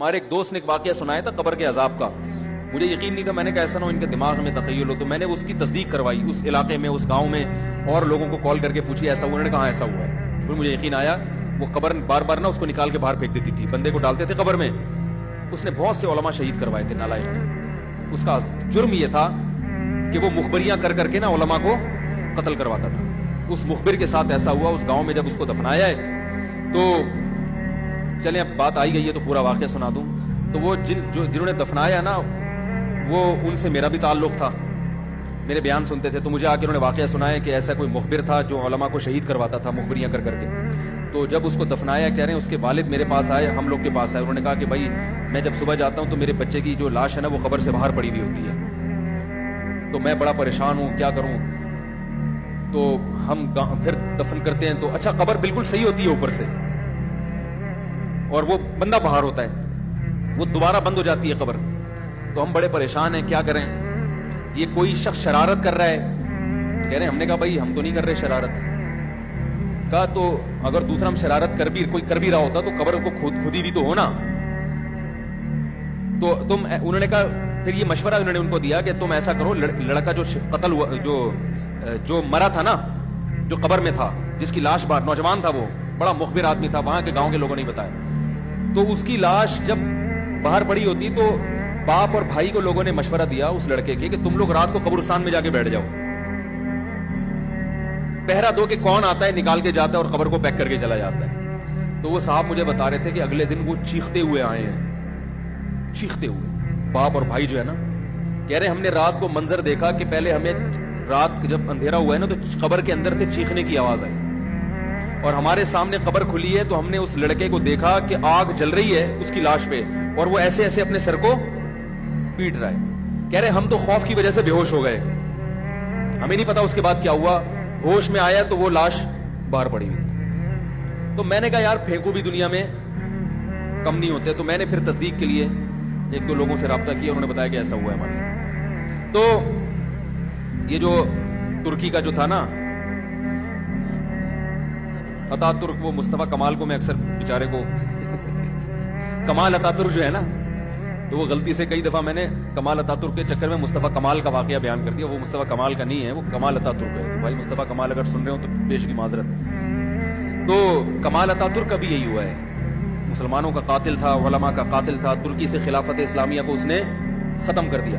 ہمارے ایک دوست نے ایک واقعہ سنایا تھا قبر کے عذاب کا. مجھے یقین نہیں تھا, میں نے کہا ایسا نہ ہو ان کے دماغ میں تخیل ہو. تو میں نے اس کی تصدیق کروائی اس علاقے میں, اس گاؤں میں, اور لوگوں کو کال کر کے پوچھی ایسا ہوا. انہوں نے کہا ایسا ہوا ہے. پھر مجھے یقین آیا. وہ قبر بار بار نا اس کو نکال کے باہر پھینک دیتی تھی, بندے کو ڈالتے تھے قبر میں. اس نے بہت سے علماء شہید کروائے تھے نالائق نے. اس کا جرم یہ تھا کہ وہ مخبریاں کر کر کے نا علماء کو قتل کرواتا تھا. اس مخبر کے ساتھ ایسا ہوا اس گاؤں میں. جب اس کو دفنایا ہے تو چلیں اب بات آئی گئی ہے تو پورا واقعہ سنا دوں. تو وہ جنہوں نے دفنایا نا, وہ ان سے میرا بھی تعلق تھا, میرے بیان سنتے تھے. تو مجھے آ کے انہوں نے واقعہ سنایا کہ ایسا کوئی مخبر تھا جو علماء کو شہید کرواتا تھا مخبریاں کر کر کے. تو جب اس کو دفنایا, کہہ رہے ہیں اس کے والد میرے پاس آئے, ہم لوگ کے پاس آئے. انہوں نے کہا کہ بھائی میں جب صبح جاتا ہوں تو میرے بچے کی جو لاش ہے نا وہ قبر سے باہر پڑی ہوئی ہوتی ہے, تو میں بڑا پریشان ہوں, کیا کروں. تو ہم پھر دفن کرتے ہیں تو اچھا قبر بالکل صحیح ہوتی ہے اوپر سے, اور وہ بندہ باہر ہوتا ہے, وہ دوبارہ بند ہو جاتی ہے قبر. تو ہم بڑے پریشان ہیں, کیا کریں. یہ کوئی شخص شرارت کر رہا ہے. کہہ رہے ہیں, ہم نے کہا بھائی ہم تو نہیں کر رہے شرارت. کہا تو اگر دوسرا ہم شرارت کوئی کر بھی رہا ہوتا تو قبر کو خودی بھی تو ہونا. تو انہوں نے کہا, پھر یہ مشورہ انہوں نے ان کو دیا کہ تم ایسا کرو, لڑکا جو قتل ہوا, جو مرا تھا نا, جو قبر میں تھا, جس کی لاش باہر, نوجوان تھا, وہ بڑا مخبر آدمی تھا, وہاں کے گاؤں کے لوگوں نے بتایا. تو اس کی لاش جب باہر پڑی ہوتی تو باپ اور بھائی کو لوگوں نے مشورہ دیا اس لڑکے کے کہ تم لوگ رات کو قبرستان میں جا کے بیٹھ جاؤ, پہرا دو کہ کون آتا ہے نکال کے جاتا ہے اور قبر کو پیک کر کے چلا جاتا ہے. تو وہ صاحب مجھے بتا رہے تھے کہ اگلے دن وہ چیختے ہوئے آئے ہیں, چیختے ہوئے, باپ اور بھائی جو ہے نا. کہہ رہے ہم نے رات کو منظر دیکھا کہ پہلے ہمیں رات جب اندھیرا ہوا ہے نا تو قبر کے اندر سے چیخنے کی آواز آئی, اور ہمارے سامنے قبر کھلی ہے تو ہم نے اس لڑکے کو دیکھا کہ آگ جل رہی ہے اس کی لاش پہ, اور وہ ایسے ایسے اپنے سر کو پیٹ رہا ہے. کہہ رہے ہم تو خوف کی وجہ سے بے ہوش ہو گئے, ہمیں نہیں پتا اس کے بعد کیا ہوا. ہوش میں آیا تو وہ لاش باہر پڑی ہوئی. تو میں نے کہا یار پھینکو بھی دنیا میں کم نہیں ہوتے. تو میں نے پھر تصدیق کے لیے ایک دو لوگوں سے رابطہ کیا, انہوں نے بتایا کہ ایسا ہوا ہے ہمارے ساتھ. تو یہ جو ترکی کا جو تھا نا عطا ترک, وہ مصطفیٰ کمال کو میں اکثر بیچارے کو کمال عطا ترک جو ہے نا, تو وہ غلطی سے کئی دفعہ میں نے کمال عطا ترک کے چکر میں مصطفیٰ کمال کا واقعہ بیان کر دیا. وہ مصطفیٰ کمال کا نہیں ہے, وہ کمال عطا ترک ہے. تو بھائی مصطفیٰ کمال اگر سن رہے ہو تو پیش کی معذرت. تو کمال عطا ترک کا بھی یہی ہوا ہے, مسلمانوں کا قاتل تھا, علماء کا قاتل تھا. ترکی سے خلافت اسلامیہ کو اس نے ختم کر دیا.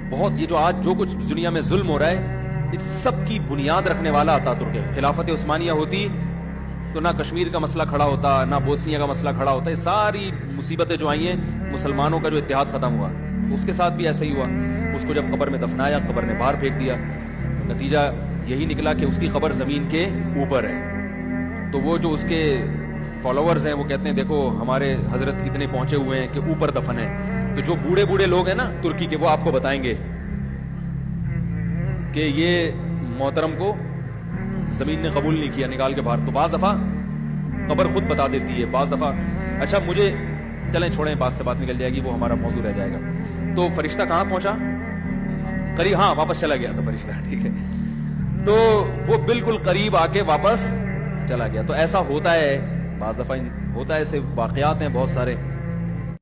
بہت یہ جو آج جو کچھ دنیا میں ظلم ہو رہا ہے, اس سب کی بنیاد رکھنے والا عطا ترک ہے. خلافت عثمانیہ ہوتی تو نہ کشمیر کا مسئلہ کھڑا ہوتا, نہ بوسنیا کا مسئلہ کھڑا ہوتا. یہ ساری مصیبتیں جو آئی ہیں, مسلمانوں کا جو اتحاد ختم ہوا, اس کے ساتھ بھی ایسا ہی ہوا. اس کو جب قبر میں دفنایا, قبر نے باہر پھینک دیا. نتیجہ یہی نکلا کہ اس کی قبر زمین کے اوپر ہے. تو وہ جو اس کے فالوورز ہیں وہ کہتے ہیں دیکھو ہمارے حضرت اتنے پہنچے ہوئے ہیں کہ اوپر دفن ہے. تو جو بوڑھے بوڑھے لوگ ہیں نا ترکی کے, وہ آپ کو بتائیں گے کہ یہ محترم کو زمین نے قبول نہیں کیا, نکال کے باہر. تو بعض دفعہ قبر خود بتا دیتی ہے, بعض دفعہ. اچھا مجھے چلیں چھوڑیں, بات سے بات نکل جائے گی, وہ ہمارا موضوع رہ جائے گا. تو فرشتہ کہاں پہنچا, قریب, ہاں واپس چلا گیا تھا فرشتہ, ٹھیک ہے. تو وہ بالکل قریب آ کے واپس چلا گیا. تو ایسا ہوتا ہے, بعض دفعہ ہوتا ہے, ایسے واقعات ہیں بہت سارے.